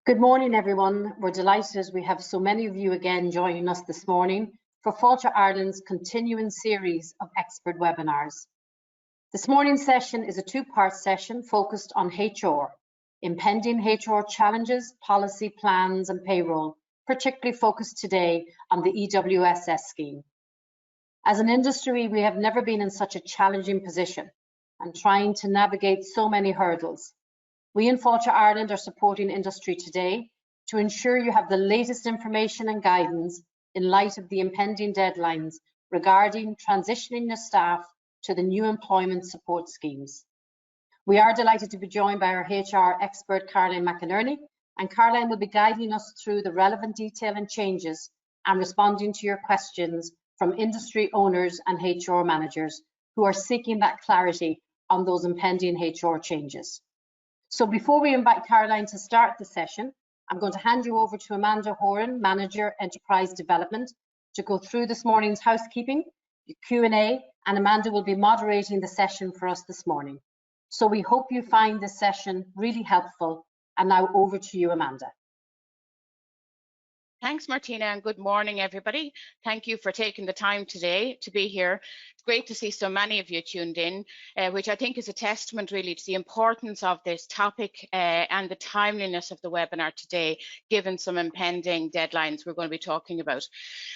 Good morning, everyone. We're delighted we have so many of you again joining us this morning for Fáilte Ireland's continuing series of expert webinars. This morning's session is a two-part session focused on HR, impending HR challenges, policy plans and payroll, particularly focused today on the EWSS scheme. As an industry, we have never been in such a challenging position and trying to navigate so many hurdles. We in Fáilte Ireland are supporting industry today to ensure you have the latest information and guidance in light of the impending deadlines regarding transitioning your staff to the new employment support schemes. We are delighted to be joined by our HR expert Caroline McEnery, and Caroline will be guiding us through the relevant detail and changes and responding to your questions from industry owners and HR managers who are seeking that clarity on those impending HR changes. So before we invite Caroline to start the session, I'm going to hand you over to Amanda Horan, Manager Enterprise Development, to go through this morning's housekeeping, the Q&A, and Amanda will be moderating the session for us this morning. So we hope you find this session really helpful. And now over to you, Amanda. Thanks, Martina, and good morning, everybody. Thank you for taking the time today to be here. It's great to see so many of you tuned in, which I think is a testament really to the importance of this topic and the timeliness of the webinar today, given some impending deadlines we're going to be talking about.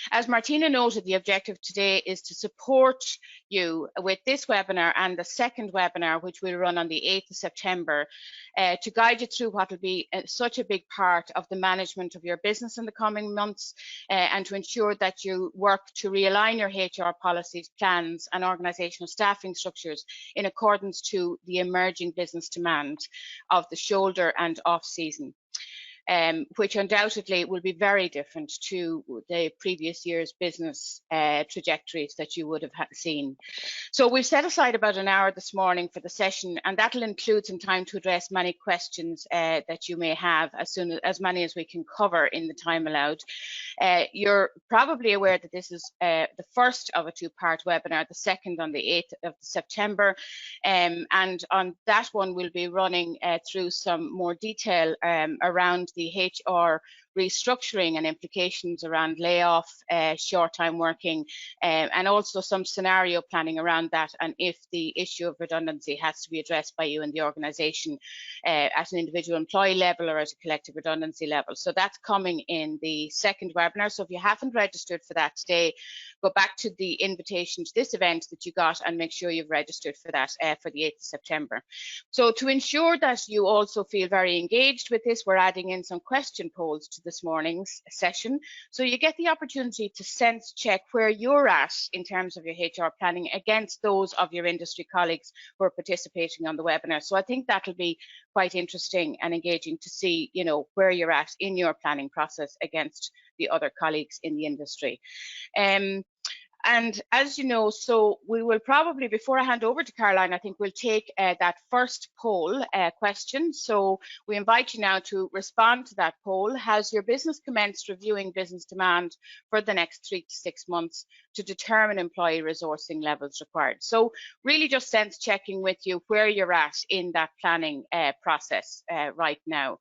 As Martina noted, the objective today is to support you with this webinar and the second webinar, which we'll run on the 8th of September, to guide you through what will be such a big part of the management of your business in the coming months, and to ensure that you work to realign your HR policies, plans and organisational staffing structures in accordance to the emerging business demand of the shoulder and off season. Which undoubtedly will be very different to the previous year's business trajectories that you would have seen. So we've set aside about an hour this morning for the session, and that'll include some time to address many questions that you may have, as many as we can cover in the time allowed. You're probably aware that this is the first of a two-part webinar, the second on the 8th of September, and on that one we'll be running through some more detail around the HR restructuring and implications around layoff, short-time working, and also some scenario planning around that, and if the issue of redundancy has to be addressed by you in the organisation at an individual employee level or at a collective redundancy level. So that's coming in the second webinar. So if you haven't registered for that today, go back to the invitation to this event that you got and make sure you've registered for that for the 8th of September. So to ensure that you also feel very engaged with this, we're adding in some question polls to this morning's session. So you get the opportunity to sense check where you're at in terms of your HR planning against those of your industry colleagues who are participating on the webinar. So I think that'll be quite interesting and engaging to see, you know, where you're at in your planning process against the other colleagues in the industry. And as you know, so we will probably, before I hand over to Caroline, I think we'll take that first poll question. So we invite you now to respond to that poll. Has your business commenced reviewing business demand for the next 3 to 6 months to determine employee resourcing levels required? So really just sense checking with you where you're at in that planning process right now.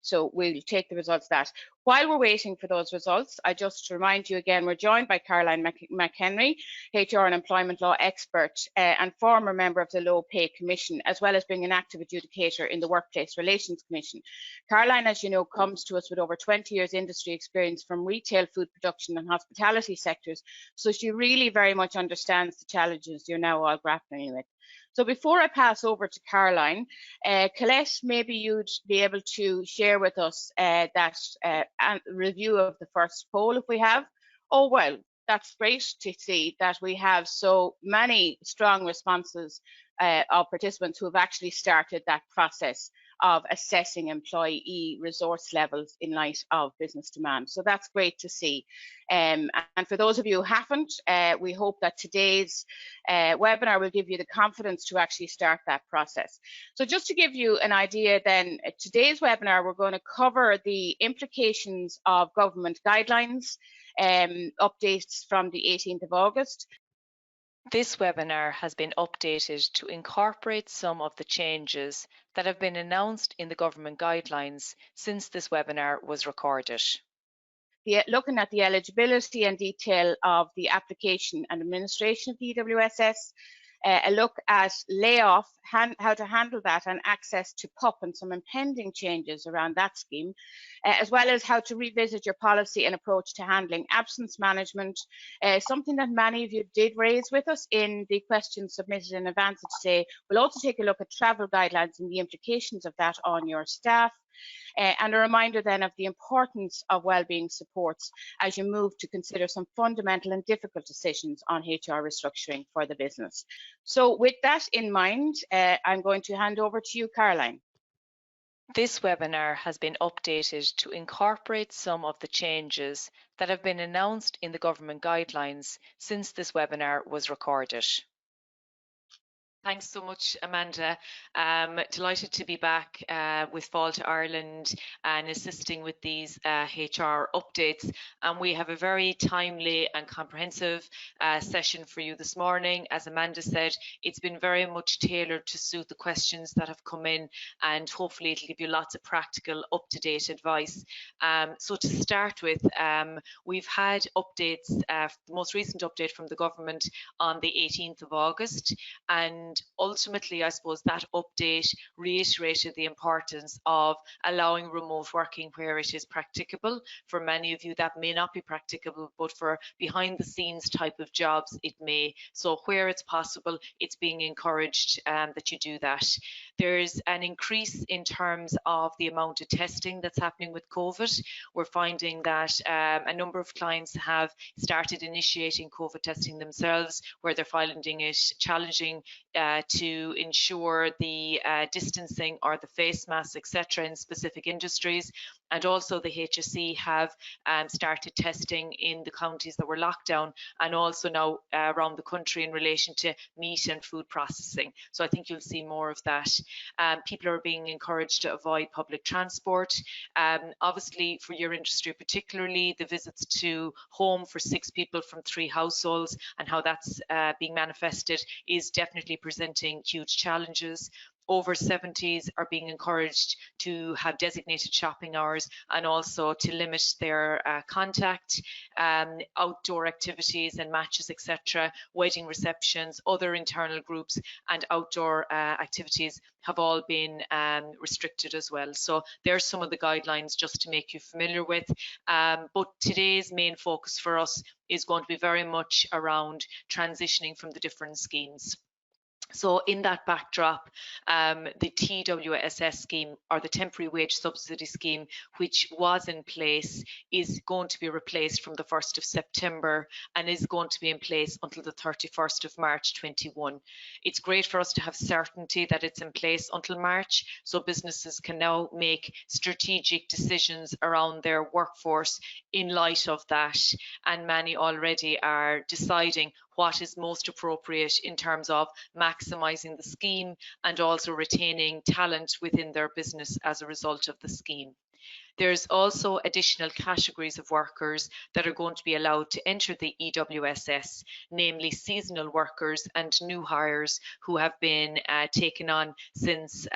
So we'll take the results of that. While we're waiting for those results, I just remind you again, we're joined by Caroline McEnery, HR and employment law expert and former member of the Low Pay Commission, as well as being an active adjudicator in the Workplace Relations Commission. Caroline, as you know, comes to us with over 20 years industry experience from retail, food production and hospitality sectors. So she really very much understands the challenges you're now all grappling with. So before I pass over to Caroline, Colette, maybe you'd be able to share with us that review of the first poll if we have. Oh, well, that's great to see that we have so many strong responses of participants who have actually started that process of assessing employee resource levels in light of business demand. So that's great to see. And for those of you who haven't, we hope that today's webinar will give you the confidence to actually start that process. So just to give you an idea then, today's webinar, we're going to cover the implications of government guidelines, updates from the 18th of August. This webinar has been updated to incorporate some of the changes that have been announced in the government guidelines since this webinar was recorded. Looking at the eligibility and detail of the application and administration of the EWSS, a look at layoff, how to handle that, and access to PUP and some impending changes around that scheme, as well as how to revisit your policy and approach to handling absence management, something that many of you did raise with us in the questions submitted in advance of today. We'll also take a look at travel guidelines and the implications of that on your staff. And a reminder then of the importance of wellbeing supports as you move to consider some fundamental and difficult decisions on HR restructuring for the business. So with that in mind, I'm going to hand over to you, Caroline. This webinar has been updated to incorporate some of the changes that have been announced in the government guidelines since this webinar was recorded. Thanks so much, Amanda. Delighted to be back with Fall to Ireland and assisting with these HR updates. And we have a very timely and comprehensive session for you this morning. As Amanda said, it's been very much tailored to suit the questions that have come in, and hopefully it'll give you lots of practical, up-to-date advice. So to start with, we've had updates, the most recent update from the government on the 18th of August, and ultimately, I suppose that update reiterated the importance of allowing remote working where it is practicable. For many of you, that may not be practicable, but for behind the scenes type of jobs, it may. So where it's possible, it's being encouraged that you do that. There's an increase in terms of the amount of testing that's happening with COVID. We're finding that a number of clients have started initiating COVID testing themselves, where they're finding it challenging to ensure the distancing or the face masks, etc., in specific industries. And also the HSE have started testing in the counties that were locked down, and also now around the country in relation to meat and food processing. So I think you'll see more of that. People are being encouraged to avoid public transport. Obviously, for your industry particularly, the visits to home for 6 people from 3 households and how that's being manifested is definitely presenting huge challenges. Over 70s are being encouraged to have designated shopping hours and also to limit their contact, outdoor activities and matches, etc., wedding receptions, other internal groups and outdoor activities have all been restricted as well. So there's some of the guidelines just to make you familiar with. But today's main focus for us is going to be very much around transitioning from the different schemes. So in that backdrop, the TWSS scheme, or the temporary wage subsidy scheme, which was in place, is going to be replaced from the 1st of September and is going to be in place until the 31st of March 21. It's great for us to have certainty that it's in place until March, so businesses can now make strategic decisions around their workforce in light of that, and many already are deciding what is most appropriate in terms of maximising the scheme and also retaining talent within their business as a result of the scheme. There's also additional categories of workers that are going to be allowed to enter the EWSS, namely seasonal workers and new hires who have been taken on since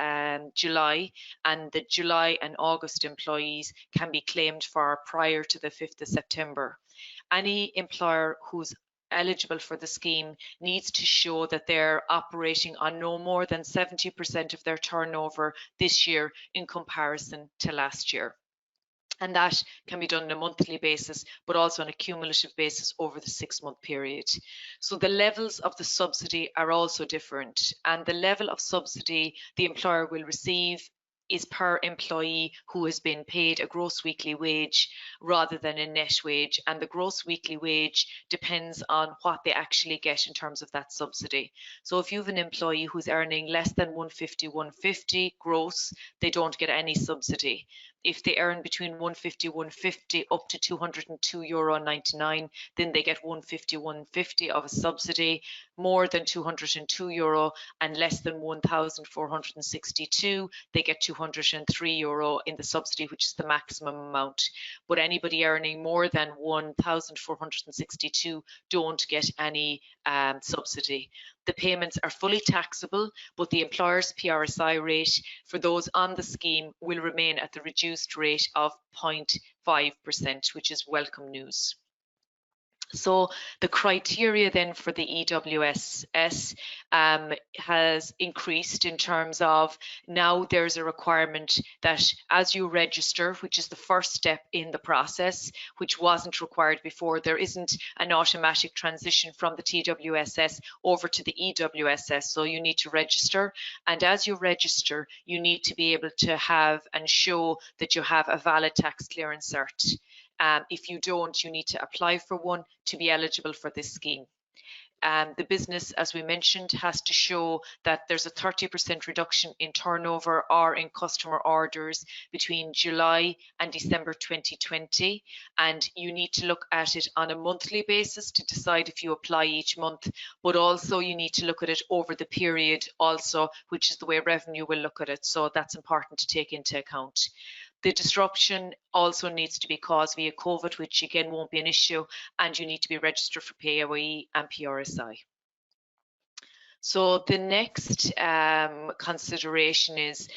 July, and the July and August employees can be claimed for prior to the 5th of September. Any employer who's eligible for the scheme needs to show that they're operating on no more than 70% of their turnover this year in comparison to last year. And that can be done on a monthly basis, but also on a cumulative basis over the 6-month period. So the levels of the subsidy are also different, and the level of subsidy the employer will receive is per employee who has been paid a gross weekly wage rather than a net wage, and the gross weekly wage depends on what they actually get in terms of that subsidy. So if you have an employee who's earning less than 150 gross, they don't get any subsidy. If they earn between 150 up to €202.99, then they get 150 of a subsidy. More than €202 and less than 1,462, they get €200 €503 in the subsidy, which is the maximum amount. But anybody earning more than 1,462 don't get any subsidy. The payments are fully taxable, but the employer's PRSI rate for those on the scheme will remain at the reduced rate of 0.5%, which is welcome news. So the criteria then for the EWSS has increased in terms of now there's a requirement that as you register, which is the first step in the process, which wasn't required before, there isn't an automatic transition from the TWSS over to the EWSS. So you need to register, and as you register, you need to be able to have and show that you have a valid tax clearance cert. If you don't, you need to apply for one to be eligible for this scheme. The business, as we mentioned, has to show that there's a 30% reduction in turnover or in customer orders between July and December 2020. And you need to look at it on a monthly basis to decide if you apply each month, but also you need to look at it over the period also, which is the way revenue will look at it. So that's important to take into account. The disruption also needs to be caused via COVID, which again won't be an issue, and you need to be registered for PAYE and PRSI. So the next consideration is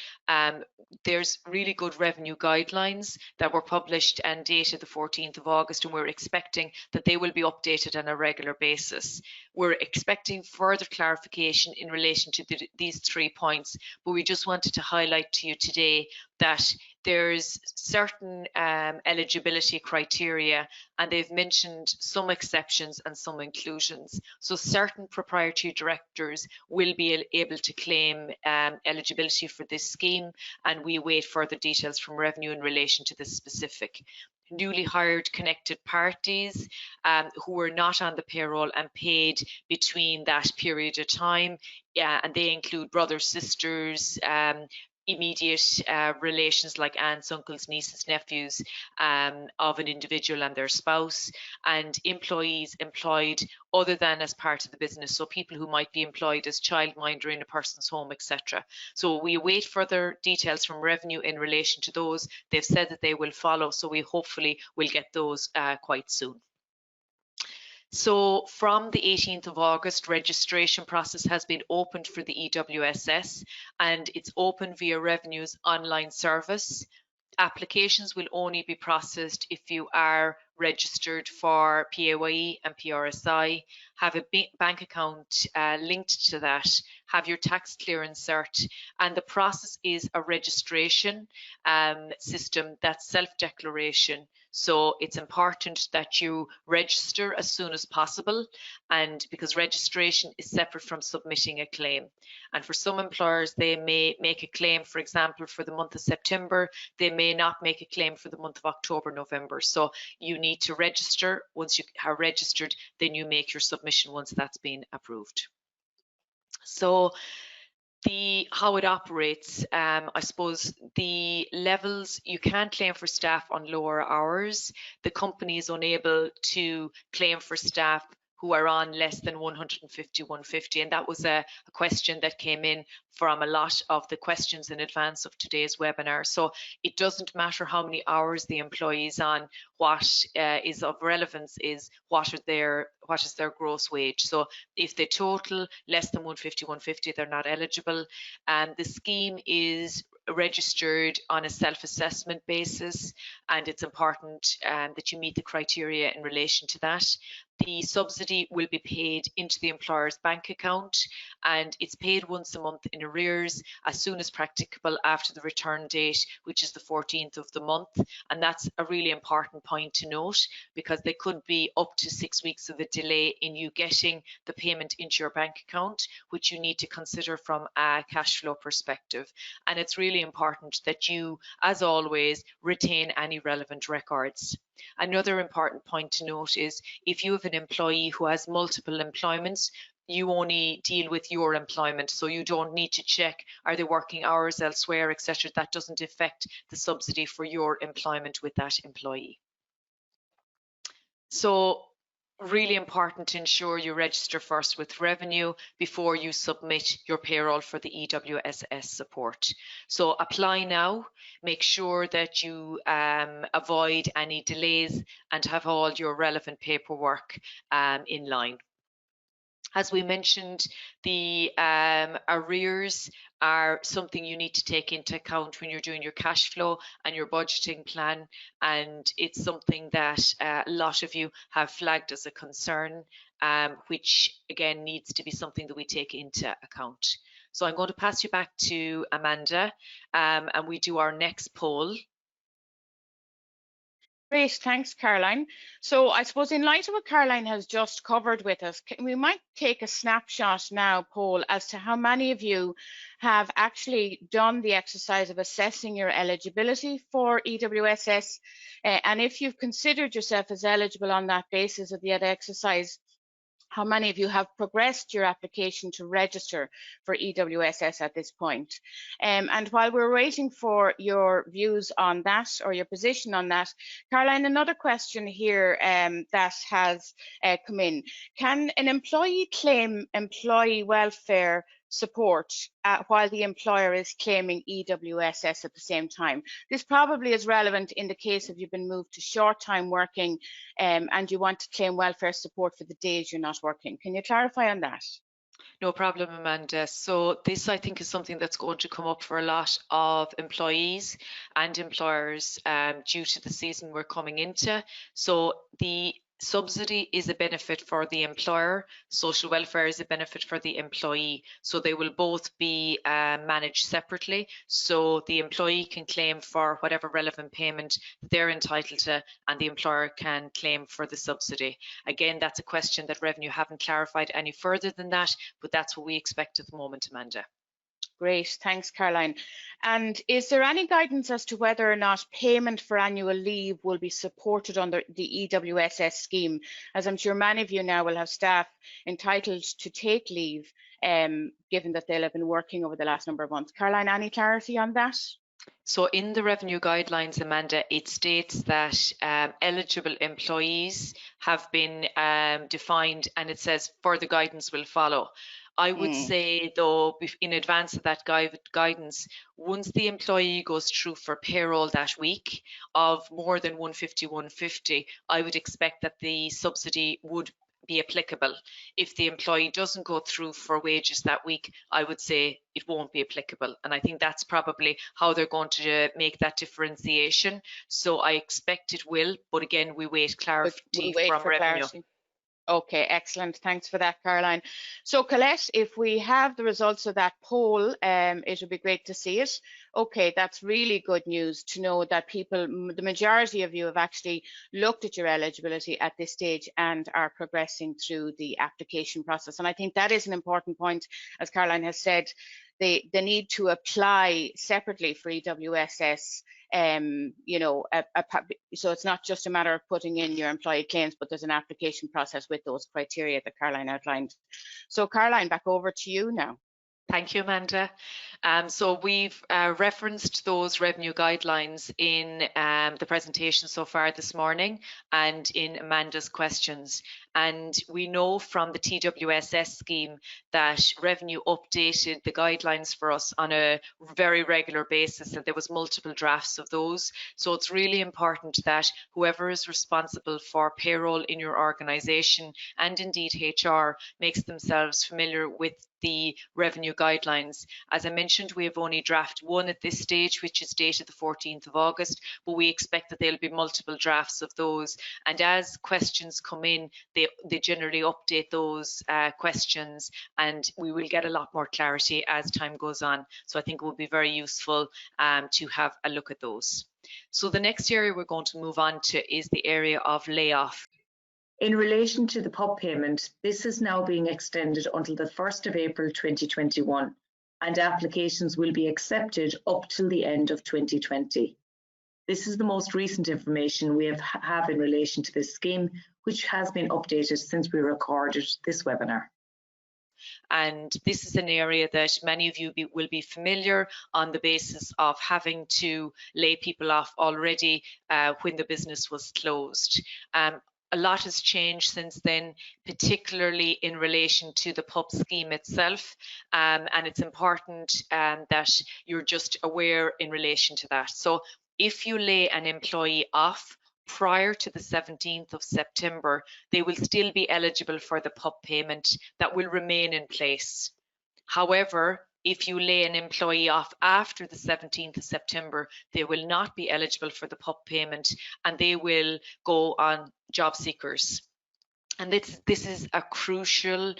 there's really good revenue guidelines that were published and dated the 14th of August, and we're expecting that they will be updated on a regular basis. We're expecting further clarification in relation to these 3 points, but we just wanted to highlight to you today that there's certain eligibility criteria, and they've mentioned some exceptions and some inclusions. So certain proprietary directors will be able to claim eligibility for this scheme, and we await further details from revenue in relation to this specific. Newly hired connected parties who are not on the payroll and paid between that period of time, and they include brothers, sisters, immediate relations like aunts, uncles, nieces, nephews of an individual and their spouse, and employees employed other than as part of the business, so people who might be employed as childminder in a person's home, etc. So we await further details from revenue in relation to those. They've said that they will follow, so we hopefully will get those quite soon. So from the 18th of August, registration process has been opened for the EWSS, and it's open via Revenue's online service. Applications will only be processed if you are registered for PAYE and PRSI, have a bank account linked to that, have your tax clearance cert, and the process is a registration system that's self-declaration. So it's important that you register as soon as possible, and because registration is separate from submitting a claim. And for some employers, they may make a claim, for example, for the month of September, they may not make a claim for the month of October, November. So you need to register. Once you are registered, then you make your submission once that's been approved. So how it operates, I suppose the levels, you can't claim for staff on lower hours. The company is unable to claim for staff who are on less than 150, 150. And that was a question that came in from a lot of the questions in advance of today's webinar. So it doesn't matter how many hours the employee is on. What is of relevance is what is their gross wage. So if they total less than 150, 150, they're not eligible. And the scheme is registered on a self-assessment basis, and it's important that you meet the criteria in relation to that. The subsidy will be paid into the employer's bank account, and it's paid once a month in arrears as soon as practicable after the return date, which is the 14th of the month. And that's a really important point to note, because there could be up to 6 weeks of a delay in you getting the payment into your bank account, which you need to consider from a cash flow perspective. And it's really important that you, as always, retain any relevant records. Another important point to note is if you have an employee who has multiple employments, you only deal with your employment, so you don't need to check are they working hours elsewhere, etc. That doesn't affect the subsidy for your employment with that employee. So really important to ensure you register first with Revenue before you submit your payroll for the EWSS support. So apply now, make sure that you avoid any delays and have all your relevant paperwork in line. As we mentioned, the arrears are something you need to take into account when you're doing your cash flow and your budgeting plan, and it's something that a lot of you have flagged as a concern, which again needs to be something that we take into account. So I'm going to pass you back to Amanda, and we do our next poll. Great, thanks, Caroline. So I suppose in light of what Caroline has just covered with us, we might take a snapshot now, Paul, as to how many of you have actually done the exercise of assessing your eligibility for EWSS. And if you've considered yourself as eligible on that basis of the exercise, how many of you have progressed your application to register for EWSS at this point? And while we're waiting for your views on that or your position on that, Caroline, another question here that has come in. Can an employee claim employee welfare support while the employer is claiming EWSS at the same time? This probably is relevant in the case of you've been moved to short-time working and you want to claim welfare support for the days you're not working. Can you clarify on that? No problem, Amanda. So this, I think, is something that's going to come up for a lot of employees and employers due to the season we're coming into. So the subsidy is a benefit for the employer, social welfare is a benefit for the employee. So they will both be managed separately. So the employee can claim for whatever relevant payment they're entitled to, and the employer can claim for the subsidy. Again, that's a question that Revenue haven't clarified any further than that, but that's what we expect at the moment, Amanda. Great, thanks, Caroline. And is there any guidance as to whether or not payment for annual leave will be supported under the EWSS scheme? As I'm sure many of you now will have staff entitled to take leave, given that they'll have been working over the last number of months. Caroline, any clarity on that? So in the Revenue guidelines, Amanda, it states that eligible employees have been defined, and it says further guidance will follow. I would say, though, in advance of that guidance, once the employee goes through for payroll that week of more than 150, I would expect that the subsidy would be applicable. If the employee doesn't go through for wages that week, I would say it won't be applicable. And I think that's probably how they're going to make that differentiation. So I expect it will, but again, we wait clarity from Revenue. Okay, excellent. Thanks for that, Caroline. So Colette, if we have the results of that poll, it would be great to see it. Okay, that's really good news to know that people, the majority of you have actually looked at your eligibility at this stage and are progressing through the application process. And I think that is an important point, as Caroline has said, the need to apply separately for EWSS. You know, so it's not just a matter of putting in your employee claims, but there's an application process with those criteria that Caroline outlined. So Caroline, back over to you now. Thank you, Amanda. So we've referenced those Revenue guidelines in the presentation so far this morning and in Amanda's questions. And we know from the TWSS scheme that Revenue updated the guidelines for us on a very regular basis, and there was multiple drafts of those. So it's really important that whoever is responsible for payroll in your organisation, and indeed HR, makes themselves familiar with the Revenue guidelines. As I mentioned, we have only draft one at this stage, which is dated the 14th of August, but we expect that there'll be multiple drafts of those. And as questions come in, they generally update those questions, and we will get a lot more clarity as time goes on. So I think it will be very useful to have a look at those. So the next area we're going to move on to is the area of layoff. In relation to the PUP payment, this is now being extended until the 1st of April 2021, and applications will be accepted up till the end of 2020. This is the most recent information we have in relation to this scheme, which has been updated since we recorded this webinar. And this is an area that many of you will be familiar on the basis of having to lay people off already when the business was closed. a lot has changed since then, particularly in relation to the PUP scheme itself, and it's important that you're just aware in relation to that. So if you lay an employee off prior to the 17th of September, they will still be eligible for the PUP payment that will remain in place. However, if you lay an employee off after the 17th of September, they will not be eligible for the PUP payment and they will go on job seekers. And this is a crucial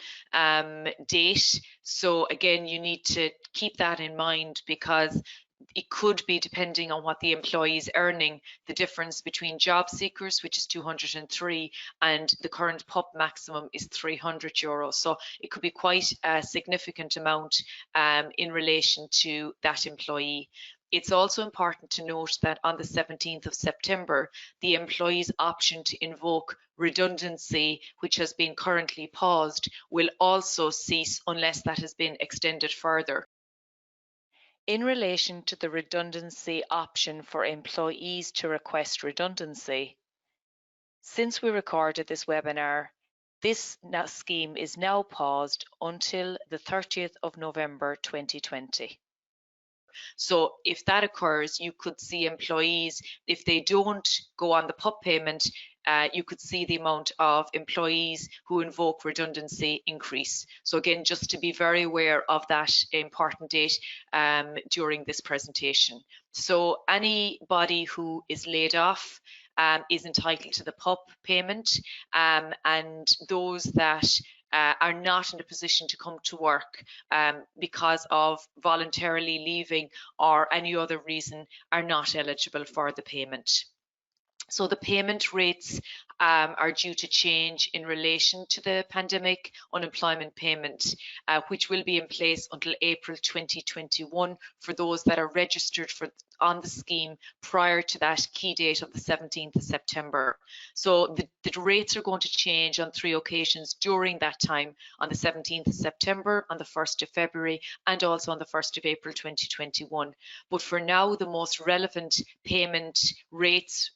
date. So again, you need to keep that in mind, because it could be, depending on what the employee is earning, the difference between job seekers, which is 203, and the current PUP maximum is €300. So it could be quite a significant amount in relation to that employee. It's also important to note that on the 17th of September, the employee's option to invoke redundancy, which has been currently paused, will also cease unless that has been extended further. In relation to the redundancy option for employees to request redundancy, since we recorded this webinar, this scheme is now paused until the 30th of November 2020. So if that occurs, you could see employees, if they don't go on the PUP payment, you could see the amount of employees who invoke redundancy increase. So again, just to be very aware of that important date during this presentation. So anybody who is laid off is entitled to the PUP payment, and those that are not in a position to come to work because of voluntarily leaving or any other reason are not eligible for the payment. So the payment rates are due to change in relation to the pandemic unemployment payment, which will be in place until April 2021 for those that are registered on the scheme prior to that key date of the 17th of September. So the rates are going to change on 3 occasions during that time, on the 17th of September, on the 1st of February, and also on the 1st of April 2021. But for now, the most relevant payment rates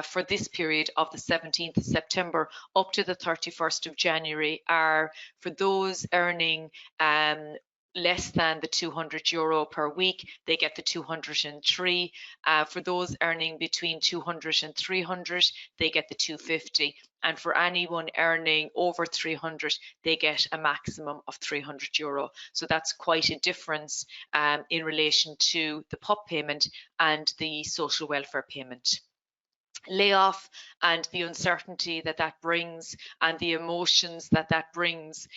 for this period of the 17th of September up to the 31st of January are for those earning less than the €200 per week, they get the 203. For those earning between 200 and 300, they get the 250. And for anyone earning over 300, they get a maximum of €300. So that's quite a difference in relation to the PUP payment and the social welfare payment. Layoff and the uncertainty that that brings and the emotions that that brings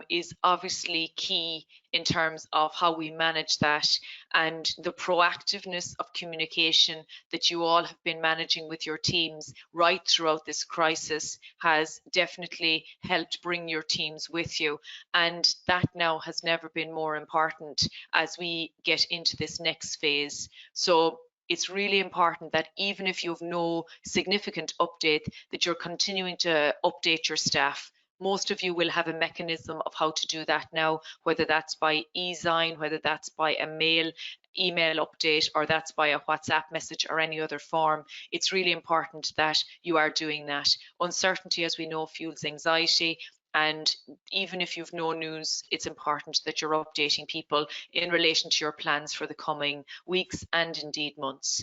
is obviously key in terms of how we manage that, and the proactiveness of communication that you all have been managing with your teams right throughout this crisis has definitely helped bring your teams with you, and that now has never been more important as we get into this next phase. So it's really important that even if you have no significant update, that you're continuing to update your staff. Most of you will have a mechanism of how to do that now, whether that's by e-sign, whether that's by a email update, or that's by a WhatsApp message or any other form. It's really important that you are doing that. Uncertainty, as we know, fuels anxiety. And even if you've no news, it's important that you're updating people in relation to your plans for the coming weeks and indeed months.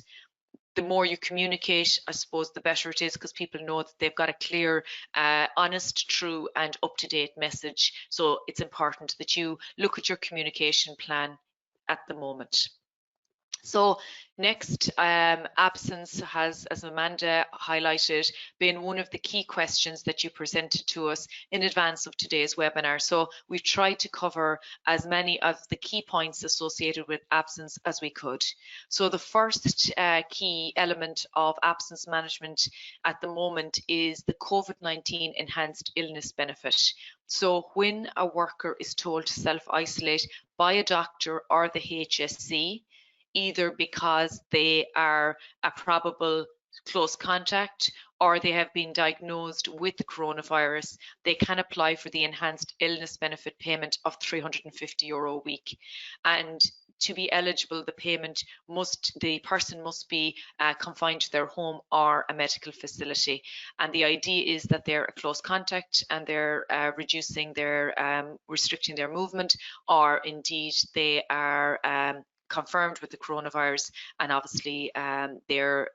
The more you communicate, I suppose, the better it is, because people know that they've got a clear, honest, true and up-to-date message. So it's important that you look at your communication plan at the moment. So next, absence has, as Amanda highlighted, been one of the key questions that you presented to us in advance of today's webinar. So we've tried to cover as many of the key points associated with absence as we could. So the first key element of absence management at the moment is the COVID-19 enhanced illness benefit. So when a worker is told to self-isolate by a doctor or the HSC, either because they are a probable close contact or they have been diagnosed with the coronavirus, they can apply for the enhanced illness benefit payment of €350 a week. And to be eligible, the person must be confined to their home or a medical facility. And the idea is that they're a close contact and they're restricting their movement, or indeed they are confirmed with the coronavirus, and obviously they're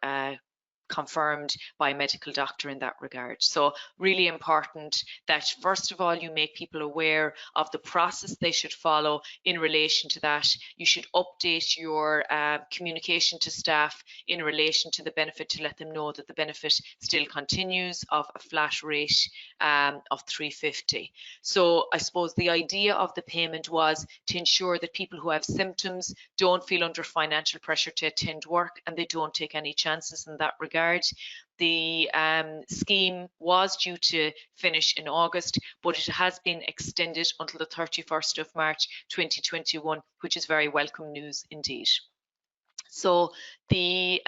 confirmed by a medical doctor in that regard. So really important that first of all you make people aware of the process they should follow in relation to that. You should update your communication to staff in relation to the benefit to let them know that the benefit still continues of a flat rate of $350. So I suppose the idea of the payment was to ensure that people who have symptoms don't feel under financial pressure to attend work, and they don't take any chances in that regard. The scheme was due to finish in August, but it has been extended until the 31st of March 2021, which is very welcome news indeed. So the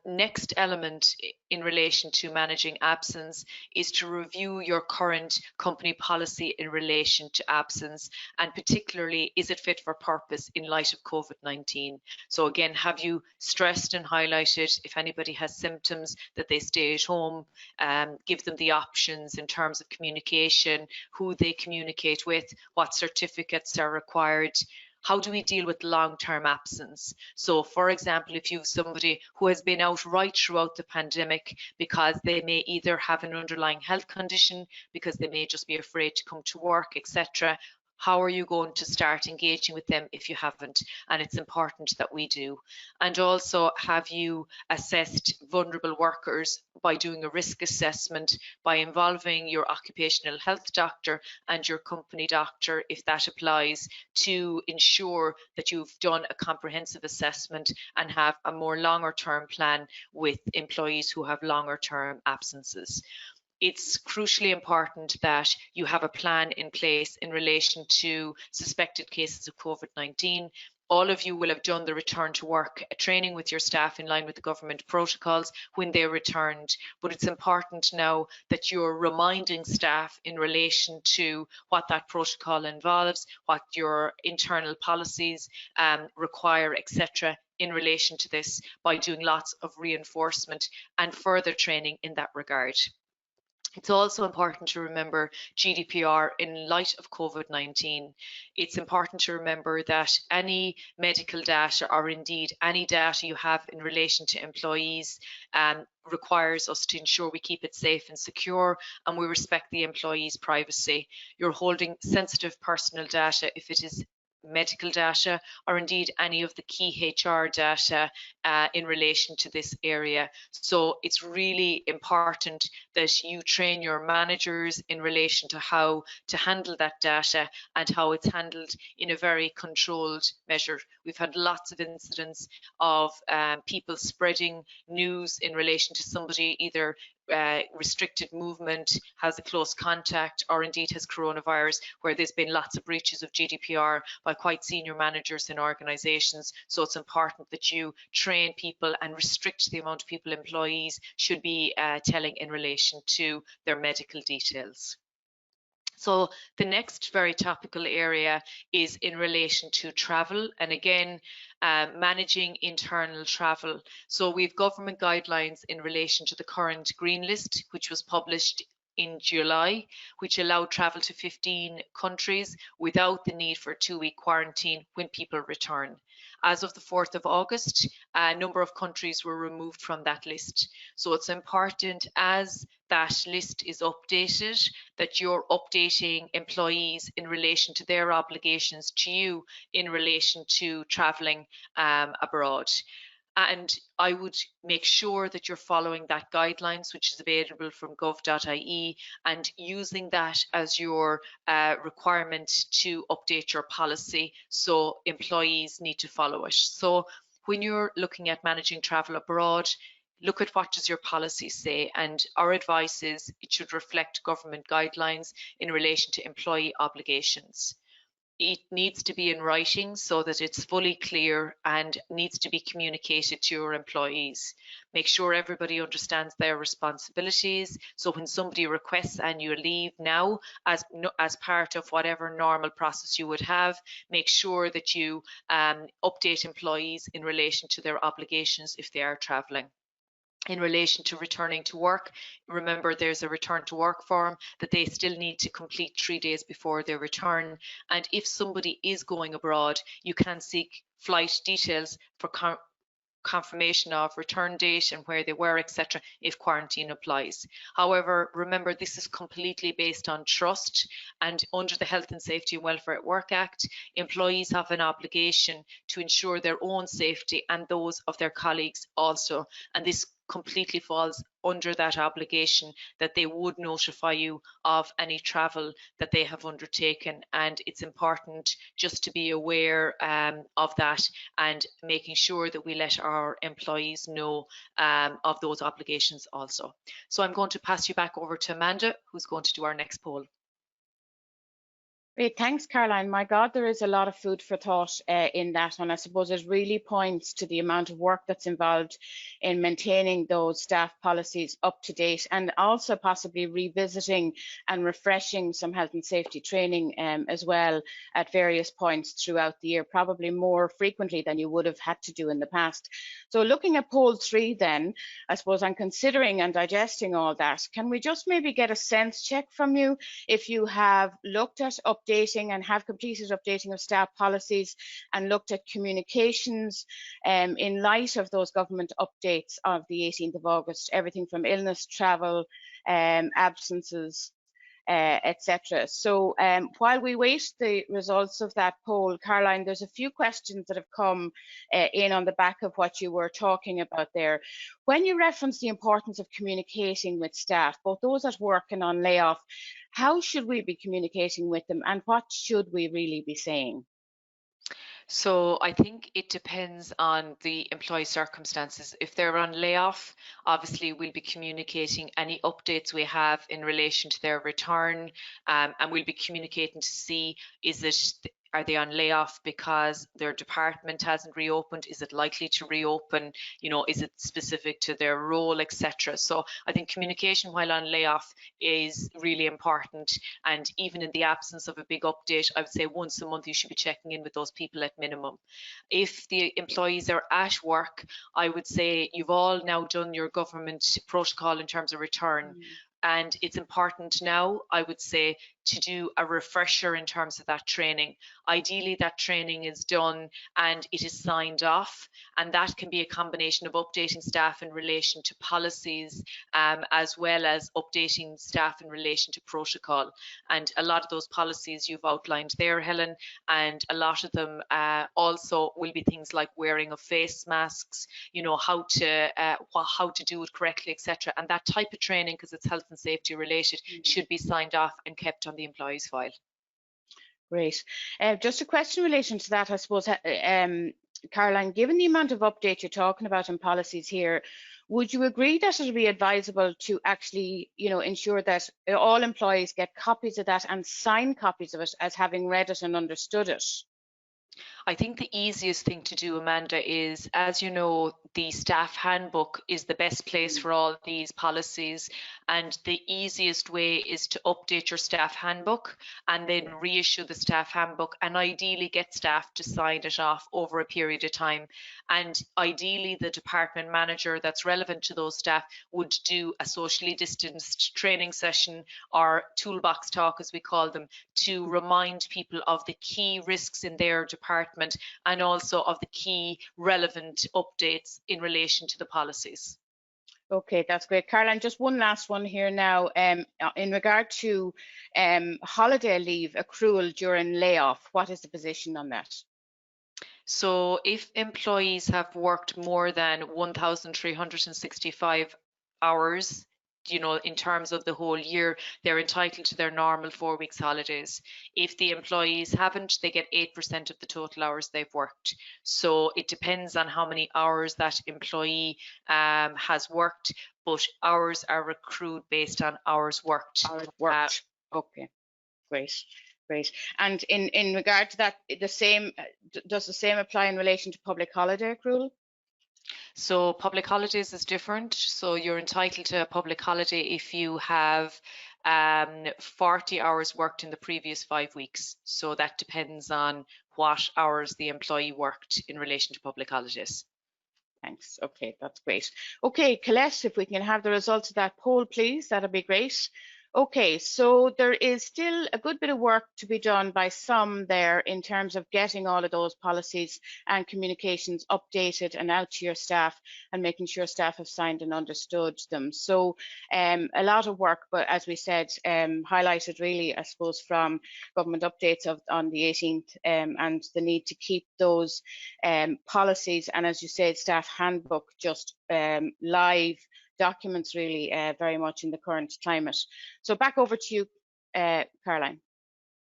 next element in relation to managing absence is to review your current company policy in relation to absence, and particularly, is it fit for purpose in light of COVID-19? So again, have you stressed and highlighted if anybody has symptoms that they stay at home, give them the options in terms of communication, who they communicate with, what certificates are required. How do we deal with long-term absence? So for example, if you have somebody who has been out right throughout the pandemic because they may either have an underlying health condition, because they may just be afraid to come to work, etc., how are you going to start engaging with them if you haven't? And it's important that we do. And also, have you assessed vulnerable workers by doing a risk assessment, by involving your occupational health doctor and your company doctor, if that applies, to ensure that you've done a comprehensive assessment and have a more longer term plan with employees who have longer term absences. It's crucially important that you have a plan in place in relation to suspected cases of COVID-19. All of you will have done the return to work training with your staff in line with the government protocols when they returned, but it's important now that you're reminding staff in relation to what that protocol involves, what your internal policies require, etc., in relation to this, by doing lots of reinforcement and further training in that regard. It's also important to remember GDPR in light of COVID-19. It's important to remember that any medical data, or indeed any data you have in relation to employees, requires us to ensure we keep it safe and secure, and we respect the employee's privacy. You're holding sensitive personal data if it is medical data, or indeed any of the key HR data in relation to this area. So it's really important that you train your managers in relation to how to handle that data and how it's handled in a very controlled measure. We've had lots of incidents of people spreading news in relation to somebody either restricted movement, has a close contact, or indeed has coronavirus, where there's been lots of breaches of GDPR by quite senior managers in organisations. So it's important that you train people and restrict the amount of people employees should be telling in relation to their medical details. So the next very topical area is in relation to travel, and again, managing internal travel. So we've government guidelines in relation to the current green list, which was published in July, which allowed travel to 15 countries without the need for a 2-week quarantine when people return. As of the 4th of August, a number of countries were removed from that list. So it's important, as that list is updated, that you're updating employees in relation to their obligations to you in relation to travelling abroad. And I would make sure that you're following that guidelines, which is available from gov.ie, and using that as your requirement to update your policy. So employees need to follow it. So when you're looking at managing travel abroad, look at what does your policy say, and our advice is it should reflect government guidelines in relation to employee obligations. it needs to be in writing so that it's fully clear and needs to be communicated to your employees. Make sure everybody understands their responsibilities. So when somebody requests annual leave now, as part of whatever normal process you would have, make sure that you update employees in relation to their obligations if they are travelling. In relation to returning to work, remember there's a return to work form that they still need to complete 3 days before their return. And if somebody is going abroad, you can seek flight details for confirmation of return date and where they were, etc., if quarantine applies. However, remember this is completely based on trust, and under the Health and Safety and Welfare at Work Act, employees have an obligation to ensure their own safety and those of their colleagues also, and this completely falls under that obligation that they would notify you of any travel that they have undertaken. And it's important just to be aware of that and making sure that we let our employees know of those obligations also. So I'm going to pass you back over to Amanda, who's going to do our next poll. Great, thanks, Caroline. My God, there is a lot of food for thought in that, and I suppose it really points to the amount of work that's involved in maintaining those staff policies up to date, and also possibly revisiting and refreshing some health and safety training as well at various points throughout the year, probably more frequently than you would have had to do in the past. So looking at poll 3 then, I suppose I'm considering and digesting all that. Can we just maybe get a sense check from you if you have looked at updating and have completed updating of staff policies and looked at communications in light of those government updates of the 18th of August, everything from illness, travel, absences, etc. So while we wait the results of that poll, Caroline, there's a few questions that have come in on the back of what you were talking about there. When you reference the importance of communicating with staff, both those at work and on layoff, how should we be communicating with them, and what should we really be saying? So I think it depends on the employee circumstances. If they're on layoff, obviously we'll be communicating any updates we have in relation to their return, and we'll be communicating to see, are they on layoff because their department hasn't reopened? Is it likely to reopen? You know, is it specific to their role, etc.? So I think communication while on layoff is really important. And even in the absence of a big update, I would say once a month you should be checking in with those people at minimum. If the employees are at work, I would say you've all now done your government protocol in terms of return. And it's important now, I would say, to do a refresher in terms of that training. Ideally, that training is done and it is signed off, and that can be a combination of updating staff in relation to policies as well as updating staff in relation to protocol. And a lot of those policies you've outlined there, Helen, and a lot of them also will be things like wearing of face masks, you know, how to do it correctly, etc. And that type of training, because it's health and safety related, should be signed off and kept on the employee's file. Great. Just a question in relation to that, I suppose, Caroline, given the amount of update you're talking about in policies here, would you agree that it would be advisable to actually, you know, ensure that all employees get copies of that and sign copies of it as having read it and understood it? I think the easiest thing to do, Amanda, is, as you know, the staff handbook is the best place for all these policies, and the easiest way is to update your staff handbook and then reissue the staff handbook, and ideally get staff to sign it off over a period of time. And ideally the department manager that's relevant to those staff would do a socially distanced training session, or toolbox talk as we call them, to remind people of the key risks in their department and also of the key relevant updates in relation to the policies. Okay, that's great. Caroline, just one last one here now. In regard to holiday leave accrual during layoff, what is the position on that? So if employees have worked more than 1,365 hours, you know, in terms of the whole year, they're entitled to their normal 4 weeks holidays. If the employees haven't, they get 8% of the total hours they've worked. So it depends on how many hours that employee has worked, but hours are accrued based on hours worked. Hours worked. Okay, great. Great. And in regard to that, does the same apply in relation to public holiday accrual? So public holidays is different. So you're entitled to a public holiday if you have 40 hours worked in the previous 5 weeks. So that depends on what hours the employee worked in relation to public holidays. Thanks. Okay, that's great. Okay, Colette, if we can have the results of that poll, please, that'd be great. Okay, so there is still a good bit of work to be done by some there in terms of getting all of those policies and communications updated and out to your staff and making sure staff have signed and understood them. So a lot of work, but as we said, highlighted really, I suppose, from government updates on the 18th and the need to keep those policies and, as you said, staff handbook just live documents really very much in the current climate. So back over to you, Caroline.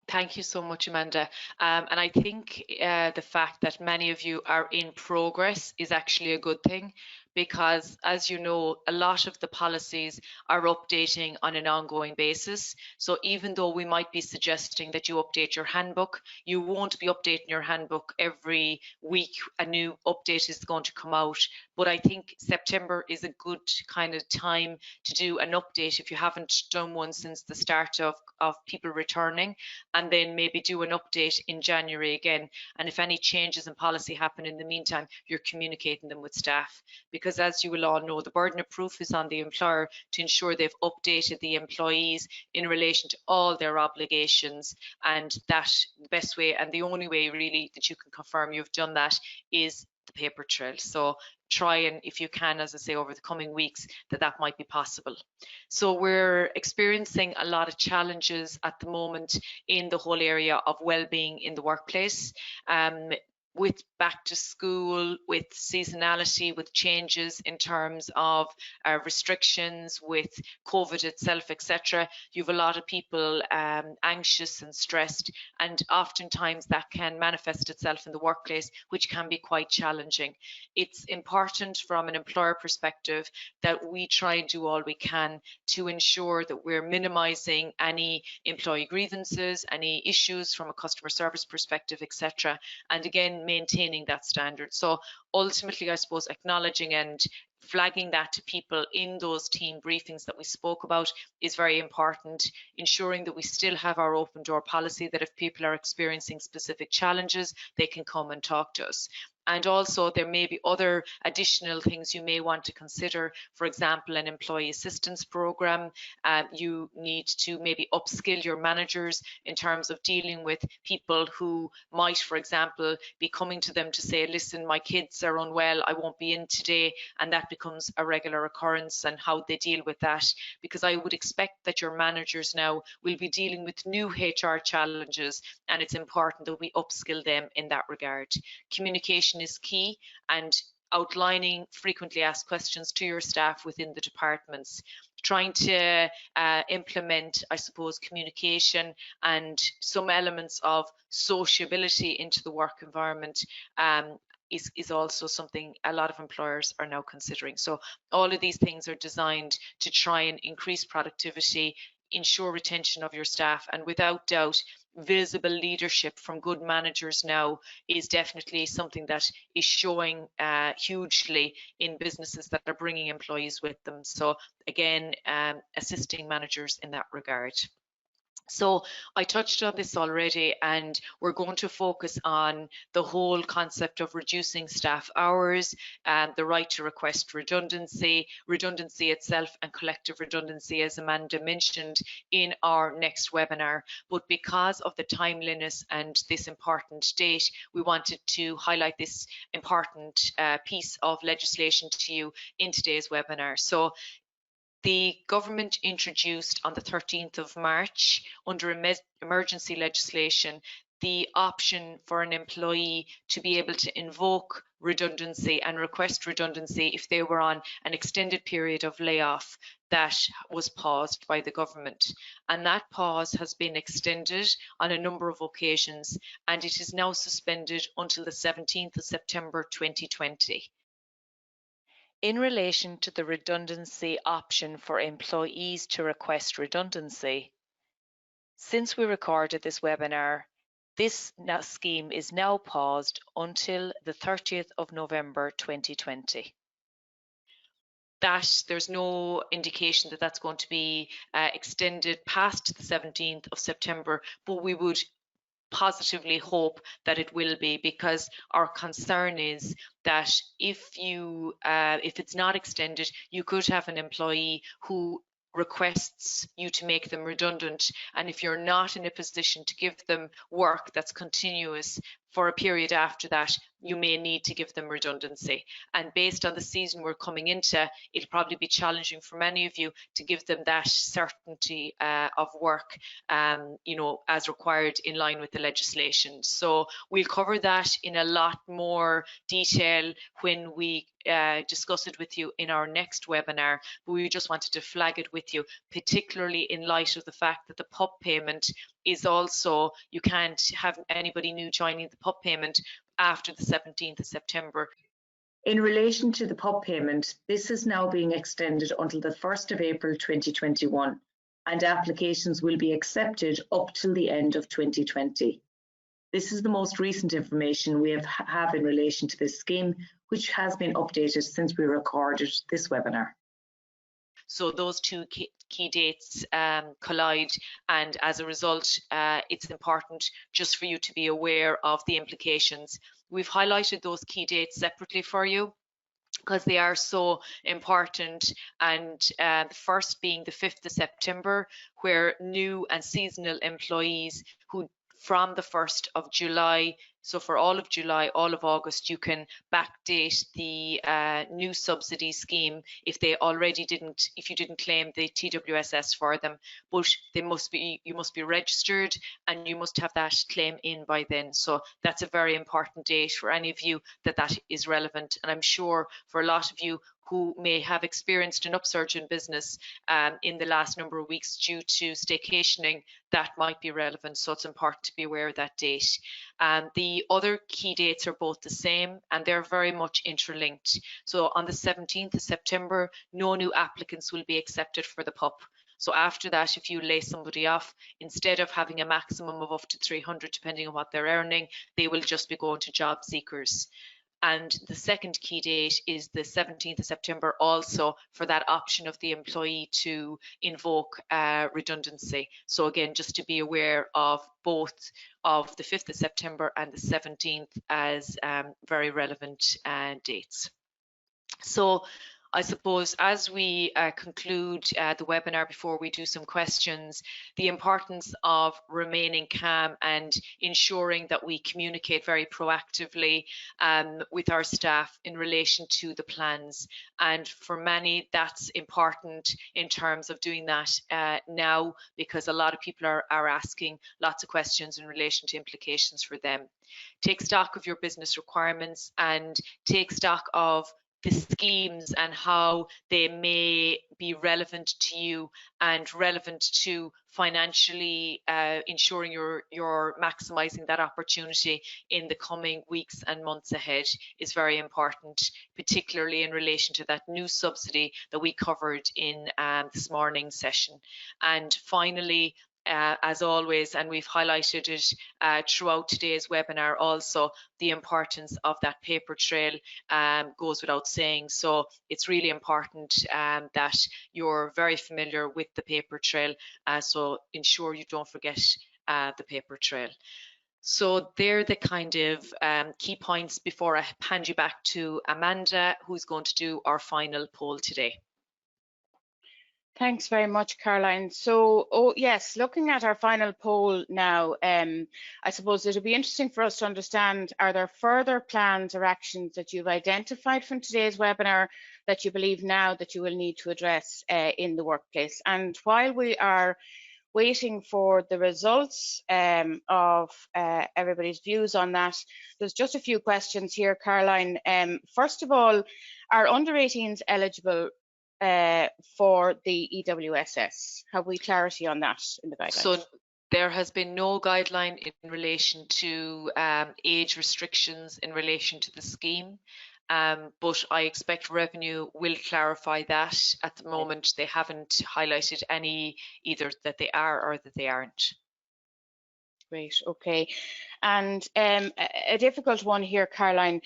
Thank you so much, Amanda. And I think the fact that many of you are in progress is actually a good thing, because as you know, a lot of the policies are updating on an ongoing basis. So even though we might be suggesting that you update your handbook, you won't be updating your handbook every week. A new update is going to come out. But I think September is a good kind of time to do an update if you haven't done one since the start of people returning, and then maybe do an update in January again. And if any changes in policy happen in the meantime, you're communicating them with staff. Because as you will all know, the burden of proof is on the employer to ensure they've updated the employees in relation to all their obligations. And that the best way and the only way really that you can confirm you've done that is the paper trail. So try and, if you can, as I say, over the coming weeks, that might be possible. So we're experiencing a lot of challenges at the moment in the whole area of well-being in the workplace. With back to school, with seasonality, with changes in terms of restrictions, with COVID itself, etc. You have a lot of people anxious and stressed, and oftentimes that can manifest itself in the workplace, which can be quite challenging. It's important from an employer perspective that we try and do all we can to ensure that we're minimizing any employee grievances, any issues from a customer service perspective, etc. And again, maintaining that standard. So ultimately, I suppose, acknowledging and flagging that to people in those team briefings that we spoke about is very important, ensuring that we still have our open door policy, that if people are experiencing specific challenges, they can come and talk to us. And also there may be other additional things you may want to consider. For example, an employee assistance program. You need to maybe upskill your managers in terms of dealing with people who might, for example, be coming to them to say, listen, my kids are unwell, I won't be in today, and that becomes a regular occurrence, and how they deal with that. Because I would expect that your managers now will be dealing with new HR challenges, and it's important that we upskill them in that regard. Communication is key, and outlining frequently asked questions to your staff within the departments, trying to implement, I suppose, communication and some elements of sociability into the work environment is also something a lot of employers are now considering. So all of these things are designed to try and increase productivity, ensure retention of your staff, and without doubt, visible leadership from good managers now is definitely something that is showing hugely in businesses that are bringing employees with them. So again, assisting managers in that regard. So I touched on this already, and we're going to focus on the whole concept of reducing staff hours, the right to request redundancy, redundancy itself, and collective redundancy, as Amanda mentioned in our next webinar. But because of the timeliness and this important date, we wanted to highlight this important piece of legislation to you in today's webinar. So the government introduced on the 13th of March under emergency legislation the option for an employee to be able to invoke redundancy and request redundancy if they were on an extended period of layoff that was paused by the government. And that pause has been extended on a number of occasions, and it is now suspended until the 17th of September 2020. In relation to the redundancy option for employees to request redundancy, Since we recorded this webinar, this scheme is now paused until the 30th of November 2020. There's no indication that that's going to be extended past the 17th of September, but we would positively hope that it will be, because our concern is that if it's not extended, you could have an employee who requests you to make them redundant, and if you're not in a position to give them work that's continuous for a period after that, you may need to give them redundancy. And based on the season we're coming into, it'll probably be challenging for many of you to give them that certainty of work, as required in line with the legislation. So we'll cover that in a lot more detail when we discuss it with you in our next webinar, but we just wanted to flag it with you, particularly in light of the fact that the PUP payment is also, you can't have anybody new joining the PUP payment after the 17th of September. In relation to the PUP payment, this is now being extended until the 1st of April 2021, and applications will be accepted up till the end of 2020. This is the most recent information we have in relation to this scheme, which has been updated since we recorded this webinar. So those two key dates collide, and as a result, it's important just for you to be aware of the implications. We've highlighted those key dates separately for you because they are so important, and the first being the 5th of September, where new and seasonal employees who from the 1st of July, so for all of July, all of August, you can backdate the new subsidy scheme if you didn't claim the TWSS for them, but you must be registered and you must have that claim in by then. So that's a very important date for any of you that is relevant. And I'm sure for a lot of you who may have experienced an upsurge in business in the last number of weeks due to staycationing, that might be relevant. So it's important to be aware of that date. The other key dates are both the same, and they're very much interlinked. So on the 17th of September, no new applicants will be accepted for the PUP. So after that, if you lay somebody off, instead of having a maximum of up to 300, depending on what they're earning, they will just be going to job seekers. And the second key date is the 17th of September, also for that option of the employee to invoke redundancy. So again, just to be aware of both of the 5th of September and the 17th as very relevant dates. So I suppose as we conclude the webinar, before we do some questions, the importance of remaining calm and ensuring that we communicate very proactively with our staff in relation to the plans. And for many, that's important in terms of doing that now, because a lot of people are asking lots of questions in relation to implications for them. Take stock of your business requirements and take stock of the schemes and how they may be relevant to you and relevant to financially ensuring you're maximising that opportunity in the coming weeks and months ahead is very important, particularly in relation to that new subsidy that we covered in this morning's session. And finally, as always, and we've highlighted it throughout today's webinar also, the importance of that paper trail goes without saying. So it's really important that you're very familiar with the paper trail, so ensure you don't forget the paper trail. So they're the kind of key points before I hand you back to Amanda, who's going to do our final poll today. Thanks very much, Caroline. So, yes, looking at our final poll now, I suppose it'll be interesting for us to understand, are there further plans or actions that you've identified from today's webinar that you believe now that you will need to address in the workplace? And while we are waiting for the results of everybody's views on that, there's just a few questions here, Caroline. First of all, are under 18s eligible for the EWSS? Have we clarity on that in the guidelines? So there has been no guideline in relation to age restrictions in relation to the scheme, but I expect Revenue will clarify that. At the moment, they haven't highlighted any, either that they are or that they aren't. Great, okay. And a difficult one here, Caroline,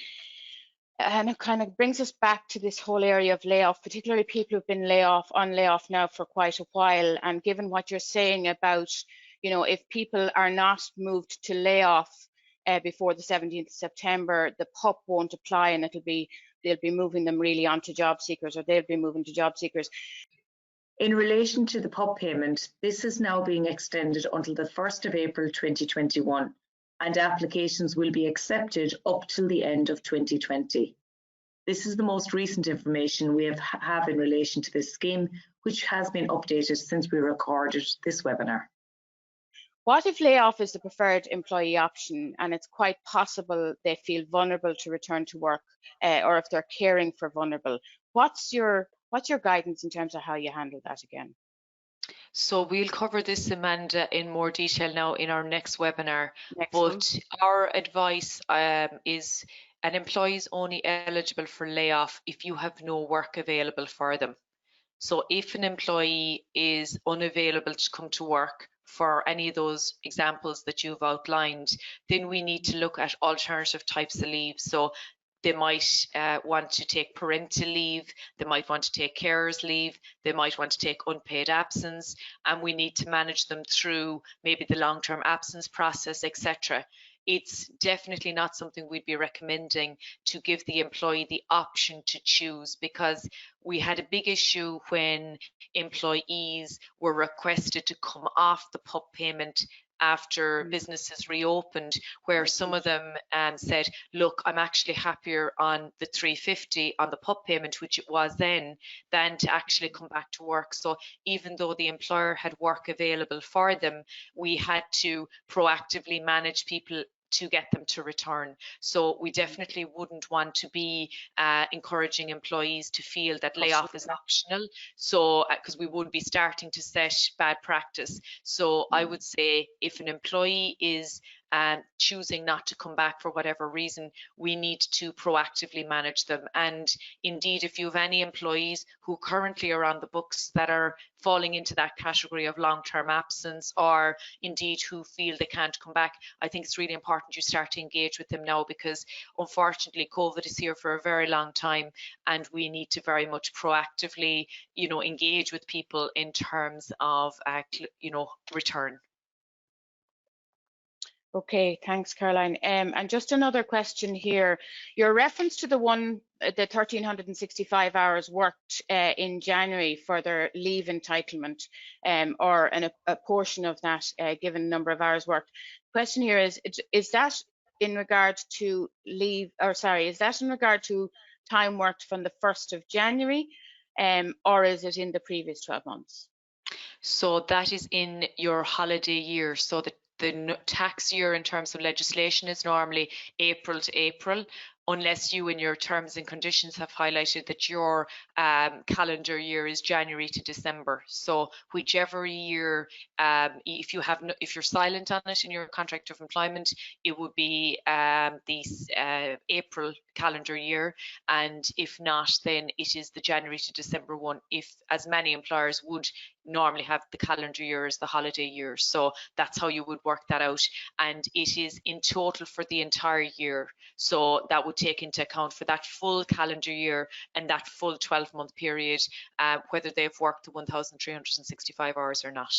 and it kind of brings us back to this whole area of layoff, particularly people who've been on layoff now for quite a while. And given what you're saying about, you know, if people are not moved to layoff before the 17th of September, the PUP won't apply, and they'll be moving them really onto job seekers, or they'll be moving to job seekers. In relation to the PUP payment, this is now being extended until the 1st of April 2021, and applications will be accepted up till the end of 2020. This is the most recent information we have in relation to this scheme, which has been updated since we recorded this webinar. What if layoff is the preferred employee option, and it's quite possible they feel vulnerable to return to work, or if they're caring for vulnerable? What's your guidance in terms of how you handle that again? So we'll cover this, Amanda, in more detail now in our next webinar. Excellent. But our advice is an employee is only eligible for layoff if you have no work available for them. So if an employee is unavailable to come to work for any of those examples that you've outlined, then we need to look at alternative types of leave. So they might want to take parental leave, they might want to take carers leave, they might want to take unpaid absence, and we need to manage them through maybe the long-term absence process, etc. It's definitely not something we'd be recommending to give the employee the option to choose, because we had a big issue when employees were requested to come off the PUP payment after businesses reopened, where some of them said, look, I'm actually happier on the 350 on the PUP payment, which it was then, than to actually come back to work. So even though the employer had work available for them, we had to proactively manage people to get them to return. So we definitely wouldn't want to be encouraging employees to feel that layoff is optional. So because we would be starting to set bad practice. So I would say if an employee is choosing not to come back for whatever reason, we need to proactively manage them. And indeed, if you have any employees who currently are on the books that are falling into that category of long-term absence, or indeed who feel they can't come back, I think it's really important you start to engage with them now, because unfortunately COVID is here for a very long time, and we need to very much proactively, you know, engage with people in terms of, you know, return. Okay, thanks, Caroline. And just another question here. Your reference to the 1,365 hours worked in January for their leave entitlement, or a portion of that given number of hours worked. Question here is that in regard to leave, or sorry, is that in regard to time worked from the 1st of January, or is it in the previous 12 months? So that is in your holiday year. So the tax year in terms of legislation is normally April to April, unless you in your terms and conditions have highlighted that your calendar year is January to December. So whichever year, if you're silent on it in your contract of employment, it would be the April calendar year, and if not, then it is the January to December one, if as many employers would normally have the calendar year as the holiday year. So that's how you would work that out, and it is in total for the entire year. So that would take into account for that full calendar year and that full 12-month period, whether they've worked the 1,365 hours or not.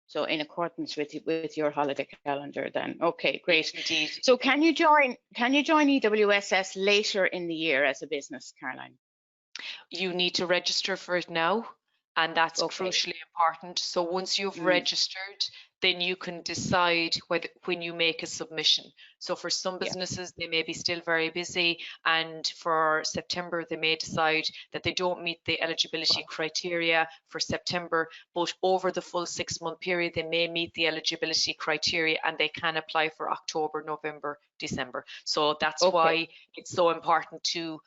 So in accordance with your holiday calendar then. Okay, great. Indeed. So can you join EWSS later in the year as a business, Caroline? You need to register for it now, and that's crucially important. So once you've registered, then you can decide when you make a submission. So for some businesses, they may be still very busy, and for September, they may decide that they don't meet the eligibility criteria for September, but over the full 6-month period, they may meet the eligibility criteria and they can apply for October, November, December. So that's why it's so important to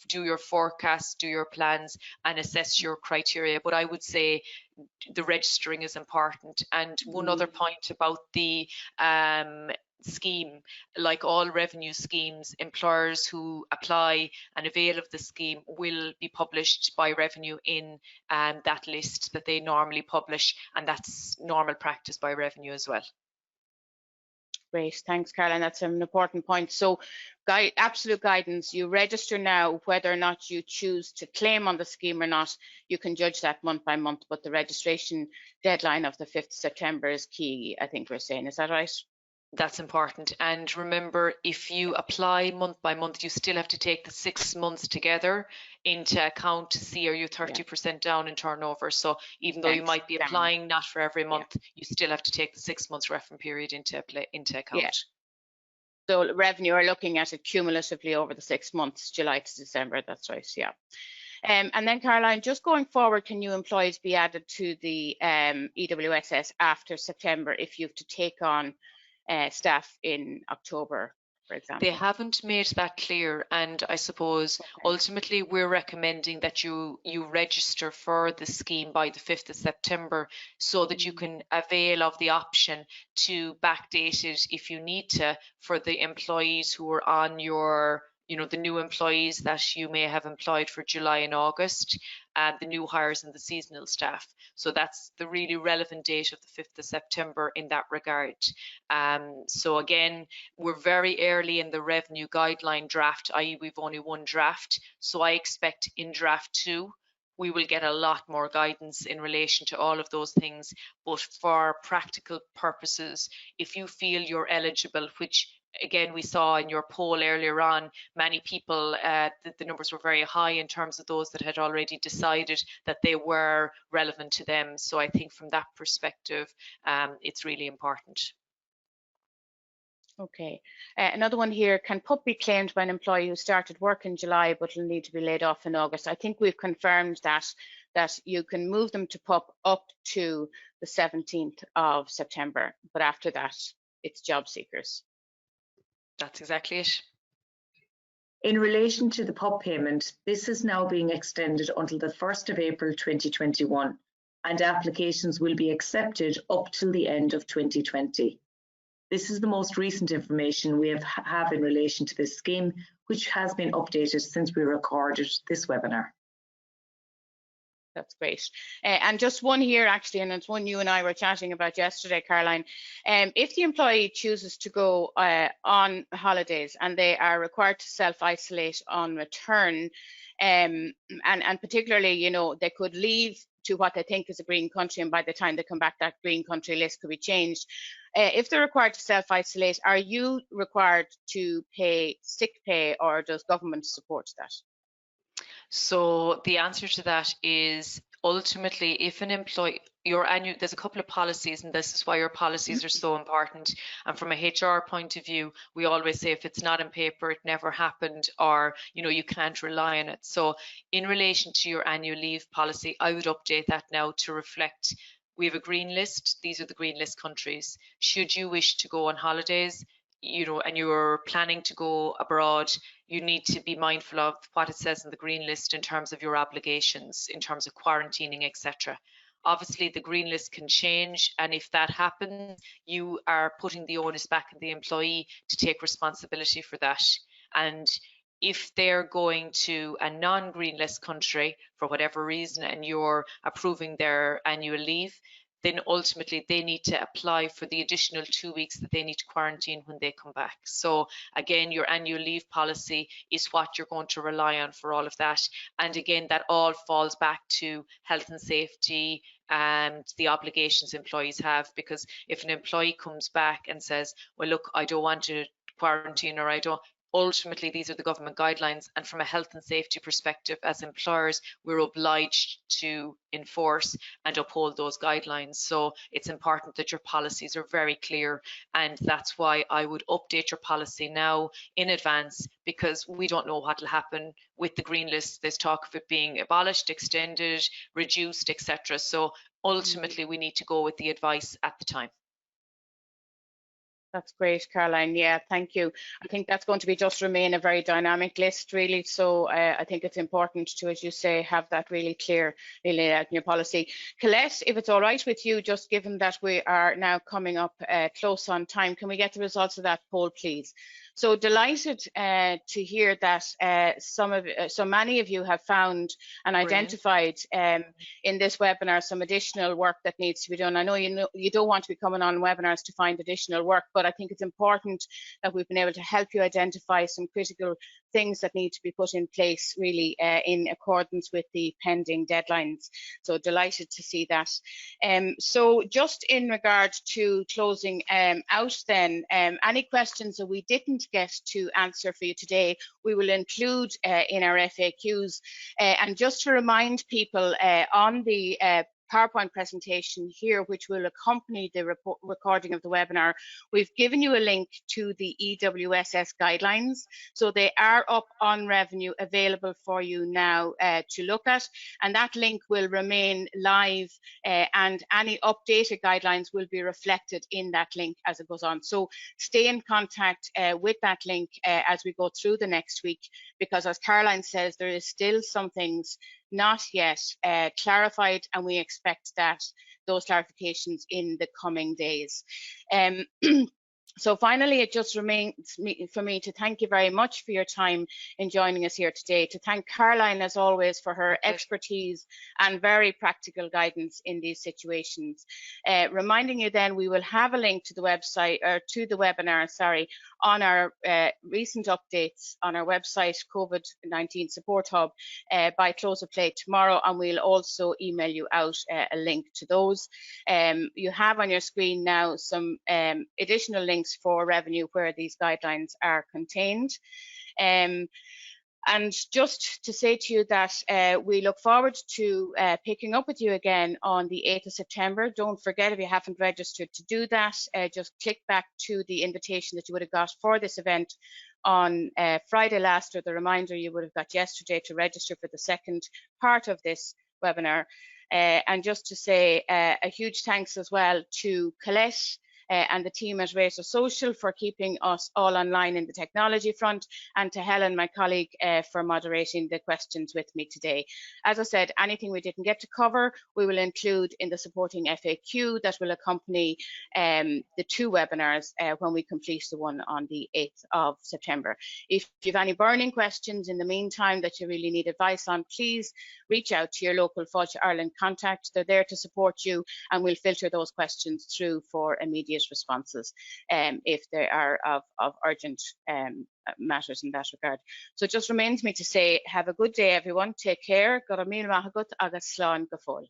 do your forecasts, do your plans, and assess your criteria. But I would say the registering is important. And one other point about the scheme, like all revenue schemes, employers who apply and avail of the scheme will be published by revenue in that list that they normally publish, and that's normal practice by revenue as well. Great, thanks, Caroline. That's an important point. So, absolute guidance, you register now. Whether or not you choose to claim on the scheme or not, you can judge that month by month, but the registration deadline of the 5th of September is key, I think we're saying. Is that right? That's important. And remember, if you apply month by month, you still have to take the 6 months together into account to see are you 30% down in turnover. So even though you might be applying not for every month, you still have to take the 6 months reference period into account. Yeah. So revenue are looking at it cumulatively over the 6 months, July to December. That's right. Yeah. And then, Caroline, just going forward, can new employees be added to the EWSS after September if you have to take on staff in October, for example? They haven't made that clear, and I suppose ultimately we're recommending that you register for the scheme by the 5th of September so that you can avail of the option to backdate it if you need to for the employees who are on your, the new employees that you may have employed for July and August, and the new hires and the seasonal staff. So that's the really relevant date of the 5th of September in that regard. So again, we're very early in the revenue guideline draft, i.e. we've only one draft. So I expect in draft 2, we will get a lot more guidance in relation to all of those things. But for practical purposes, if you feel you're eligible, which again, we saw in your poll earlier on, many people, the numbers were very high in terms of those that had already decided that they were relevant to them. So I think from that perspective, it's really important. Okay. Another one here, can PUP be claimed by an employee who started work in July but will need to be laid off in August? I think we've confirmed that you can move them to PUP up to the 17th of September, but after that, it's job seekers. That's exactly it. In relation to the PUP payment, this is now being extended until the 1st of April 2021, and applications will be accepted up till the end of 2020. This is the most recent information we have in relation to this scheme, which has been updated since we recorded this webinar. That's great. And just one here actually, and it's one you and I were chatting about yesterday, Caroline. If the employee chooses to go on holidays and they are required to self-isolate on return, and particularly, they could leave to what they think is a green country, and by the time they come back, that green country list could be changed. If they're required to self-isolate, are you required to pay sick pay, or does government support that? So the answer to that is ultimately, if an employee, there's a couple of policies, and this is why your policies are so important. And from a HR point of view, we always say if it's not in paper, it never happened, or you can't rely on it. So in relation to your annual leave policy, I would update that now to reflect we have a green list. These are the green list countries. Should you wish to go on holidays, and you're planning to go abroad, you need to be mindful of what it says in the green list in terms of your obligations, in terms of quarantining, etc. Obviously, the green list can change, and if that happens, you are putting the onus back on the employee to take responsibility for that. And if they're going to a non-green list country for whatever reason, and you're approving their annual leave, then ultimately they need to apply for the additional 2 weeks that they need to quarantine when they come back. So again, your annual leave policy is what you're going to rely on for all of that. And again, that all falls back to health and safety and the obligations employees have, because if an employee comes back and says, well, look, I don't want to quarantine, or I don't, ultimately, these are the government guidelines, and from a health and safety perspective, as employers, we're obliged to enforce and uphold those guidelines. So it's important that your policies are very clear, and that's why I would update your policy now in advance, because we don't know what will happen with the green list. There's talk of it being abolished, extended, reduced, etc. So ultimately, we need to go with the advice at the time. That's great, Caroline. Yeah, thank you. I think that's going to be just remain a very dynamic list, really. So I think it's important to, as you say, have that really clear, really out in your policy. Colette, if it's all right with you, just given that we are now coming up close on time, can we get the results of that poll, please? So delighted to hear that so many of you have found and identified in this webinar some additional work that needs to be done. I know you don't want to be coming on webinars to find additional work, but I think it's important that we've been able to help you identify some critical things that need to be put in place, really, in accordance with the pending deadlines. So delighted to see that. So just in regard to closing out then, any questions that we didn't get to answer for you today, we will include in our FAQs. And just to remind people, on the PowerPoint presentation here, which will accompany the recording of the webinar, we've given you a link to the EWSS guidelines. So they are up on Revenue, available for you now to look at, and that link will remain live, and any updated guidelines will be reflected in that link as it goes on. So stay in contact with that link as we go through the next week, because as Caroline says, there is still some things not yet clarified, and we expect that those clarifications in the coming days. So finally, it just remains for me to thank you very much for your time in joining us here today, to thank Caroline as always for her expertise and very practical guidance in these situations. Reminding you then, we will have a link to the website, or to the webinar, sorry, on our recent updates on our website, COVID-19 Support Hub, by close of play tomorrow, and we'll also email you out a link to those. You have on your screen now some additional links for revenue where these guidelines are contained. And just to say to you that we look forward to picking up with you again on the 8th of September. Don't forget, if you haven't registered, to do that. Just click back to the invitation that you would have got for this event on Friday last, or the reminder you would have got yesterday, to register for the second part of this webinar. And just to say a huge thanks as well to Colette and the team at Razor Social for keeping us all online in the technology front, and to Helen, my colleague, for moderating the questions with me today. As I said, anything we didn't get to cover, we will include in the supporting FAQ that will accompany the two webinars when we complete the one on the 8th of September. If you have any burning questions in the meantime that you really need advice on, please reach out to your local Fáilte Ireland contact. They're there to support you, and we'll filter those questions through for immediate responses if they are of urgent matters in that regard. So it just remains me to say, have a good day everyone, take care, go raibh míle maith agat agus slán go fóill.